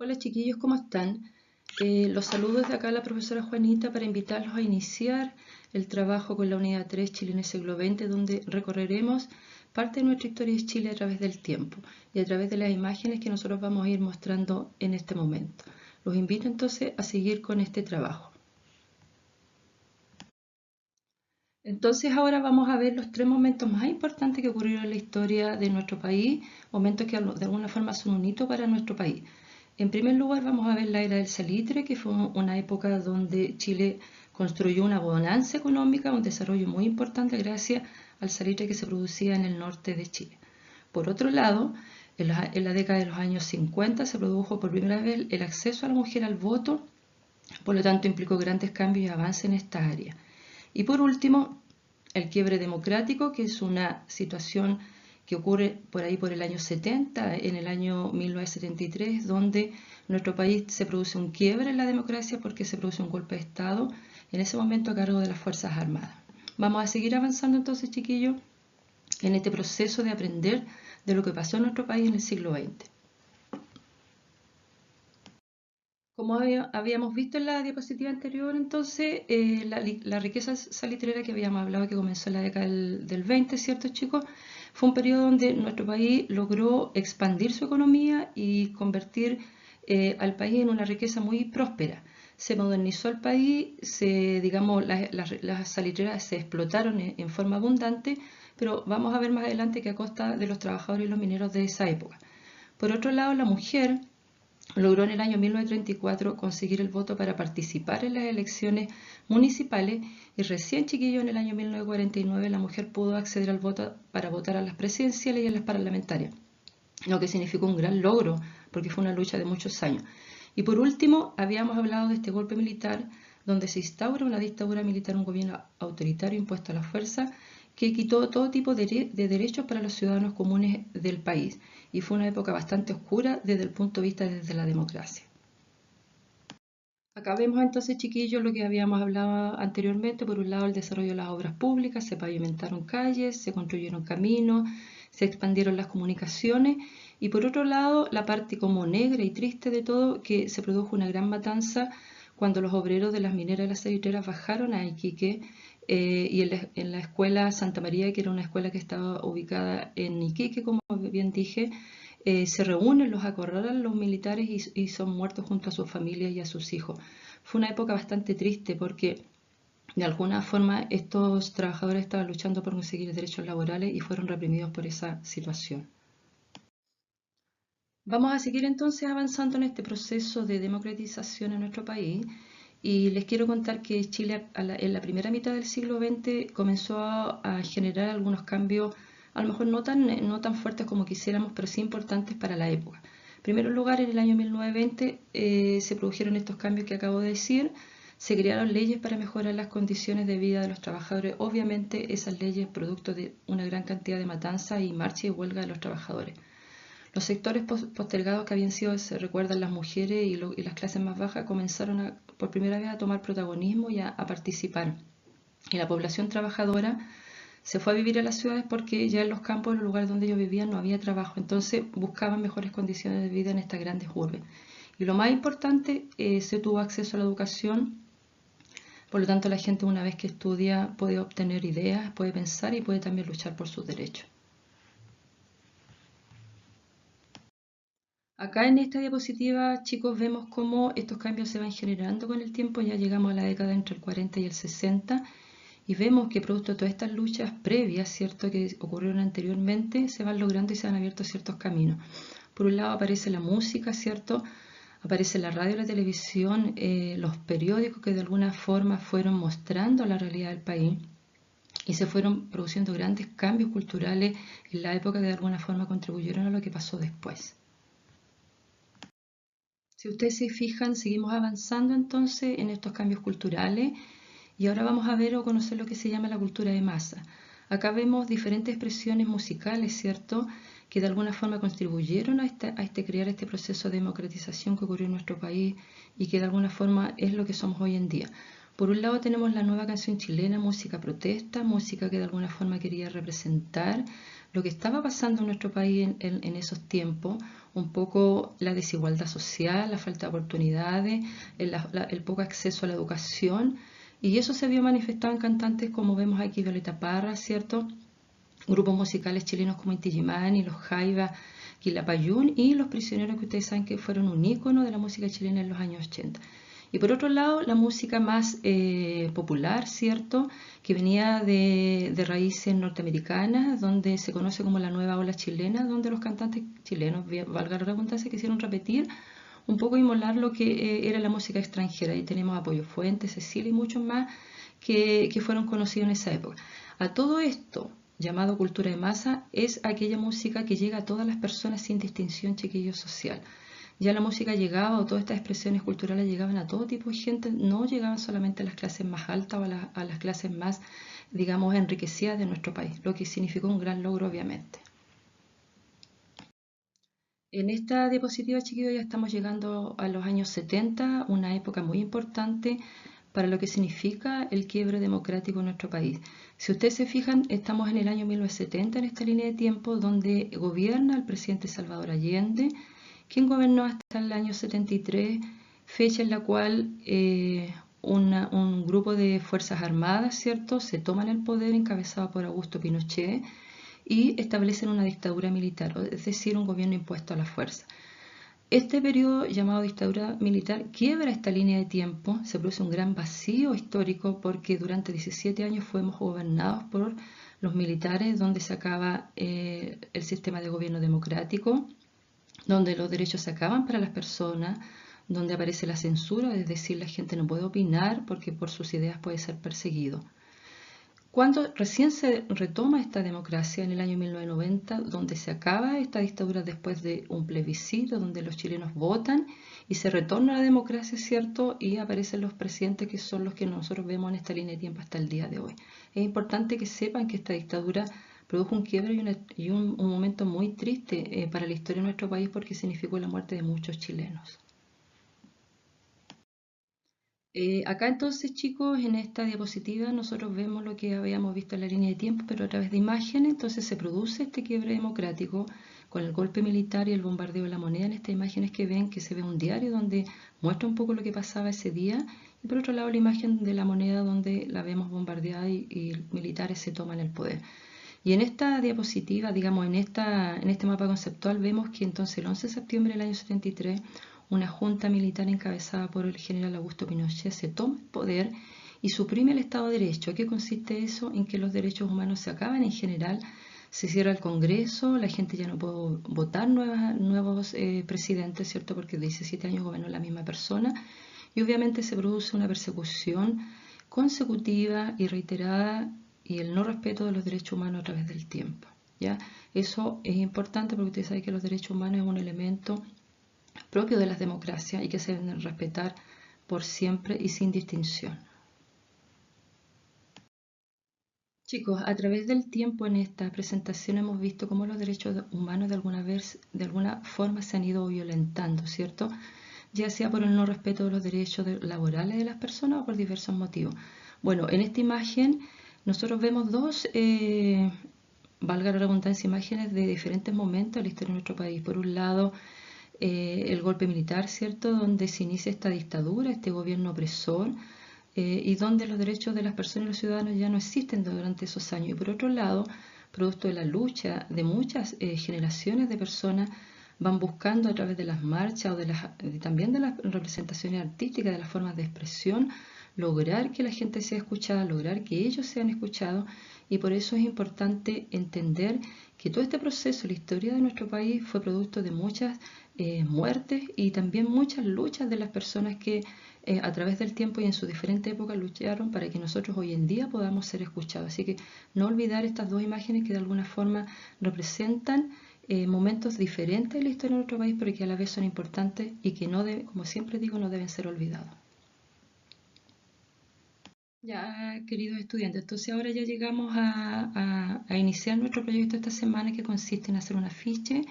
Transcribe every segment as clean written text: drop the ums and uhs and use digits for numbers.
Hola chiquillos, ¿cómo están? Los saludos de acá la profesora Juanita para invitarlos a iniciar el trabajo con la unidad 3 Chile en el siglo XX, donde recorreremos parte de nuestra historia de Chile a través del tiempo y a través de las imágenes que nosotros vamos a ir mostrando en este momento. Los invito entonces a seguir con este trabajo. Entonces ahora vamos a ver los tres momentos más importantes que ocurrieron en la historia de nuestro país, momentos que de alguna forma son un hito para nuestro país. En primer lugar vamos a ver la era del salitre, que fue una época donde Chile construyó una bonanza económica, un desarrollo muy importante gracias al salitre que se producía en el norte de Chile. Por otro lado, en la década de los años 50 se produjo por primera vez el acceso a la mujer al voto, por lo tanto implicó grandes cambios y avances en esta área. Y por último, el quiebre democrático, que es una situación que ocurre por ahí por el año 70, en el año 1973, donde nuestro país se produce un quiebre en la democracia porque se produce un golpe de Estado, en ese momento a cargo de las Fuerzas Armadas. Vamos a seguir avanzando entonces, chiquillos, en este proceso de aprender de lo que pasó en nuestro país en el siglo XX. Como habíamos visto en la diapositiva anterior, entonces, la riqueza salitrera que habíamos hablado que comenzó en la década del 20, ¿cierto, chicos? Fue un periodo donde nuestro país logró expandir su economía y convertir al país en una riqueza muy próspera. Se modernizó el país, digamos, las salitreras se explotaron en forma abundante, pero vamos a ver más adelante que a costa de los trabajadores y los mineros de esa época. Por otro lado, la mujer logró en el año 1934 conseguir el voto para participar en las elecciones municipales y recién, chiquillo, en el año 1949 la mujer pudo acceder al voto para votar a las presidenciales y a las parlamentarias, lo que significó un gran logro porque fue una lucha de muchos años. Y por último, habíamos hablado de este golpe militar donde se instaura una dictadura militar, un gobierno autoritario impuesto a la fuerza que quitó todo tipo de derechos para los ciudadanos comunes del país y fue una época bastante oscura desde el punto de vista de la democracia. Acá vemos entonces, chiquillos, lo que habíamos hablado anteriormente. Por un lado, el desarrollo de las obras públicas, se pavimentaron calles, se construyeron caminos, se expandieron las comunicaciones y por otro lado, la parte como negra y triste de todo, que se produjo una gran matanza cuando los obreros de las mineras y las salitreras bajaron a Iquique y en la escuela Santa María, que era una escuela que estaba ubicada en Iquique, como bien dije, se reúnen, los acorralan los militares y son muertos junto a sus familias y a sus hijos. Fue una época bastante triste porque de alguna forma estos trabajadores estaban luchando por conseguir derechos laborales y fueron reprimidos por esa situación. Vamos a seguir entonces avanzando en este proceso de democratización en nuestro país y les quiero contar que Chile en la primera mitad del siglo XX comenzó a generar algunos cambios, a lo mejor no tan fuertes como quisiéramos, pero sí importantes para la época. En primer lugar, en el año 1920 se produjeron estos cambios que acabo de decir, se crearon leyes para mejorar las condiciones de vida de los trabajadores, obviamente esas leyes producto de una gran cantidad de matanzas y marcha y huelga de los trabajadores. Los sectores postergados que habían sido, se recuerdan, las mujeres y las clases más bajas, comenzaron por primera vez a tomar protagonismo y a participar. Y la población trabajadora se fue a vivir a las ciudades porque ya en los campos, en los lugares donde ellos vivían, no había trabajo. Entonces buscaban mejores condiciones de vida en estas grandes urbes. Y lo más importante, se tuvo acceso a la educación. Por lo tanto, la gente una vez que estudia puede obtener ideas, puede pensar y puede también luchar por sus derechos. Acá en esta diapositiva, chicos, vemos cómo estos cambios se van generando con el tiempo. Ya llegamos a la década entre el 40 y el 60 y vemos que producto de todas estas luchas previas, ¿cierto?, que ocurrieron anteriormente, se van logrando y se han abierto ciertos caminos. Por un lado aparece la música, ¿cierto? Aparece la radio, la televisión, los periódicos que de alguna forma fueron mostrando la realidad del país y se fueron produciendo grandes cambios culturales en la época que de alguna forma contribuyeron a lo que pasó después. Si ustedes se fijan, seguimos avanzando entonces en estos cambios culturales y ahora vamos a ver o conocer lo que se llama la cultura de masa. Acá vemos diferentes expresiones musicales, ¿cierto?, que de alguna forma contribuyeron a crear este proceso de democratización que ocurrió en nuestro país y que de alguna forma es lo que somos hoy en día. Por un lado tenemos la nueva canción chilena, música protesta, música que de alguna forma quería representar lo que estaba pasando en nuestro país en esos tiempos, un poco la desigualdad social, la falta de oportunidades, el poco acceso a la educación, y eso se vio manifestado en cantantes como vemos aquí Violeta Parra, ¿cierto? Grupos musicales chilenos como Inti Illimani, Los Jaivas, Quilapayún y Los Prisioneros, que ustedes saben que fueron un ícono de la música chilena en los años 80. Y por otro lado, la música más popular, ¿cierto? Que venía de raíces norteamericanas, donde se conoce como la nueva ola chilena, donde los cantantes chilenos, valga la redundancia, quisieron repetir un poco y molar lo que era la música extranjera. Y tenemos a Pollo Fuentes, Cecilia y muchos más que fueron conocidos en esa época. A todo esto, llamado cultura de masa, es aquella música que llega a todas las personas sin distinción, chiquillo, social. Ya la música llegaba, o todas estas expresiones culturales llegaban a todo tipo de gente, no llegaban solamente a las clases más altas o a las clases más, digamos, enriquecidas de nuestro país, lo que significó un gran logro, obviamente. En esta diapositiva, chiquillos, ya estamos llegando a los años 70, una época muy importante para lo que significa el quiebre democrático en nuestro país. Si ustedes se fijan, estamos en el año 1970, en esta línea de tiempo, donde gobierna el presidente Salvador Allende, quien gobernó hasta el año 73, fecha en la cual un grupo de Fuerzas Armadas, ¿cierto?, se toman el poder encabezado por Augusto Pinochet y establecen una dictadura militar, es decir, un gobierno impuesto a la fuerza. Este periodo llamado dictadura militar quiebra esta línea de tiempo, se produce un gran vacío histórico porque durante 17 años fuimos gobernados por los militares, donde se acaba el sistema de gobierno democrático, donde los derechos se acaban para las personas, donde aparece la censura, es decir, la gente no puede opinar porque por sus ideas puede ser perseguido. Cuando recién se retoma esta democracia en el año 1990, donde se acaba esta dictadura después de un plebiscito, donde los chilenos votan y se retorna a la democracia, ¿cierto? Y aparecen los presidentes que son los que nosotros vemos en esta línea de tiempo hasta el día de hoy. Es importante que sepan que esta dictadura produjo un quiebre y un momento muy triste para la historia de nuestro país porque significó la muerte de muchos chilenos. Acá entonces, chicos, en esta diapositiva nosotros vemos lo que habíamos visto en la línea de tiempo, pero a través de imágenes. Entonces se produce este quiebre democrático con el golpe militar y el bombardeo de la moneda. En estas imágenes que ven, que se ve un diario donde muestra un poco lo que pasaba ese día. Y por otro lado la imagen de la moneda donde la vemos bombardeada y militares se toman el poder. Y en esta diapositiva, digamos, en este mapa conceptual, vemos que entonces el 11 de septiembre del año 73, una junta militar encabezada por el general Augusto Pinochet se toma el poder y suprime el Estado de Derecho. ¿A qué consiste eso? En que los derechos humanos se acaban en general, se cierra el Congreso, la gente ya no puede votar nuevos presidentes, ¿cierto? Porque 17 años gobernó la misma persona y obviamente se produce una persecución consecutiva y reiterada y el no respeto de los derechos humanos a través del tiempo. ¿Ya? Eso es importante porque ustedes saben que los derechos humanos es un elemento propio de las democracias y que se deben respetar por siempre y sin distinción. Chicos, a través del tiempo en esta presentación hemos visto cómo los derechos humanos de alguna forma se han ido violentando, ¿cierto? Ya sea por el no respeto de los derechos laborales de las personas o por diversos motivos. Bueno, en esta imagen nosotros vemos dos, valga la redundancia, imágenes de diferentes momentos de la historia de nuestro país. Por un lado, el golpe militar, ¿cierto? Donde se inicia esta dictadura, este gobierno opresor, y donde los derechos de las personas y los ciudadanos ya no existen durante esos años. Y por otro lado, producto de la lucha de muchas generaciones de personas, van buscando a través de las marchas o también de las representaciones artísticas, de las formas de expresión, lograr que la gente sea escuchada, lograr que ellos sean escuchados, y por eso es importante entender que todo este proceso, la historia de nuestro país, fue producto de muchas muertes y también muchas luchas de las personas que a través del tiempo y en sus diferentes épocas lucharon para que nosotros hoy en día podamos ser escuchados. Así que no olvidar estas dos imágenes que de alguna forma representan momentos diferentes de la historia de nuestro país, pero que a la vez son importantes y que no como siempre digo, no deben ser olvidados. Ya, queridos estudiantes, entonces ahora ya llegamos a iniciar nuestro proyecto esta semana, que consiste en hacer un afiche.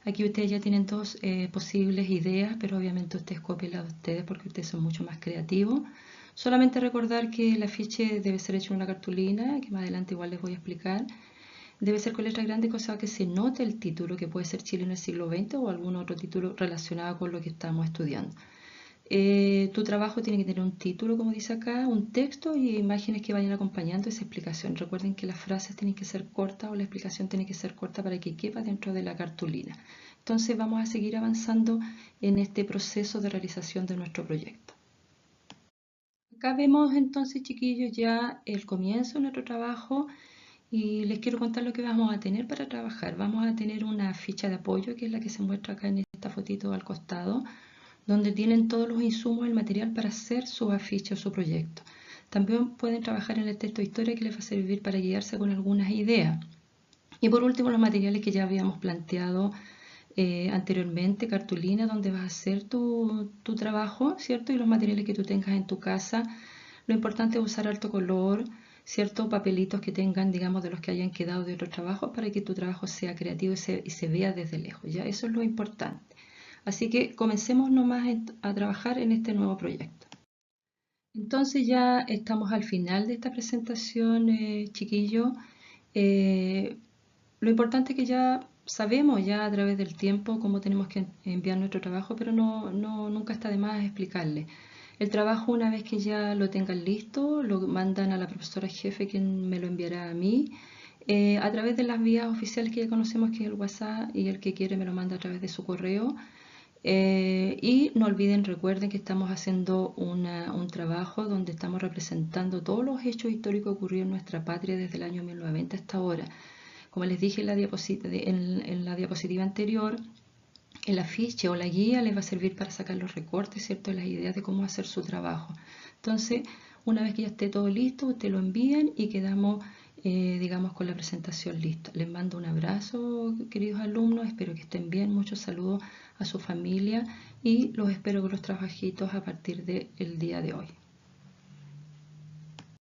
Aquí ustedes ya tienen dos posibles ideas, pero obviamente ustedes cópienlas de ustedes porque ustedes son mucho más creativos. Solamente recordar que el afiche debe ser hecho en una cartulina, que más adelante igual les voy a explicar. Debe ser con letra grande, cosa que se note el título, que puede ser Chile en el siglo XX o algún otro título relacionado con lo que estamos estudiando. Tu trabajo tiene que tener un título, como dice acá, un texto y imágenes que vayan acompañando esa explicación. Recuerden que las frases tienen que ser cortas o la explicación tiene que ser corta para que quepa dentro de la cartulina. Entonces vamos a seguir avanzando en este proceso de realización de nuestro proyecto. Acá vemos entonces, chiquillos, ya el comienzo de nuestro trabajo y les quiero contar lo que vamos a tener para trabajar. Vamos a tener una ficha de apoyo, que es la que se muestra acá en esta fotito al costado, donde tienen todos los insumos, el material para hacer su afiche o su proyecto. También pueden trabajar en el texto de historia, que les va a servir para guiarse con algunas ideas. Y por último, los materiales que ya habíamos planteado anteriormente, cartulina, donde vas a hacer tu trabajo, ¿cierto? Y los materiales que tú tengas en tu casa. Lo importante es usar alto color, ¿cierto? Papelitos que tengan, digamos, de los que hayan quedado de otros trabajos para que tu trabajo sea creativo y se vea desde lejos, ¿ya? Eso es lo importante. Así que comencemos nomás a trabajar en este nuevo proyecto. Entonces ya estamos al final de esta presentación, chiquillo. Eh, lo importante es que ya sabemos ya a través del tiempo cómo tenemos que enviar nuestro trabajo, pero nunca está de más explicarle. El trabajo, una vez que ya lo tengan listo, lo mandan a la profesora jefe, quien me lo enviará a mí, a través de las vías oficiales que ya conocemos, que es el WhatsApp, y el que quiere me lo manda a través de su correo. Y no olviden, recuerden que estamos haciendo un trabajo donde estamos representando todos los hechos históricos ocurridos en nuestra patria desde el año 1920 hasta ahora. Como les dije en la diapositiva anterior, el afiche o la guía les va a servir para sacar los recortes, ¿cierto? Las ideas de cómo hacer su trabajo. Entonces, una vez que ya esté todo listo, ustedes lo envían y quedamos, digamos, con la presentación lista. Les mando un abrazo, queridos alumnos, espero que estén bien, muchos saludos a su familia y los espero con los trabajitos a partir del día de hoy.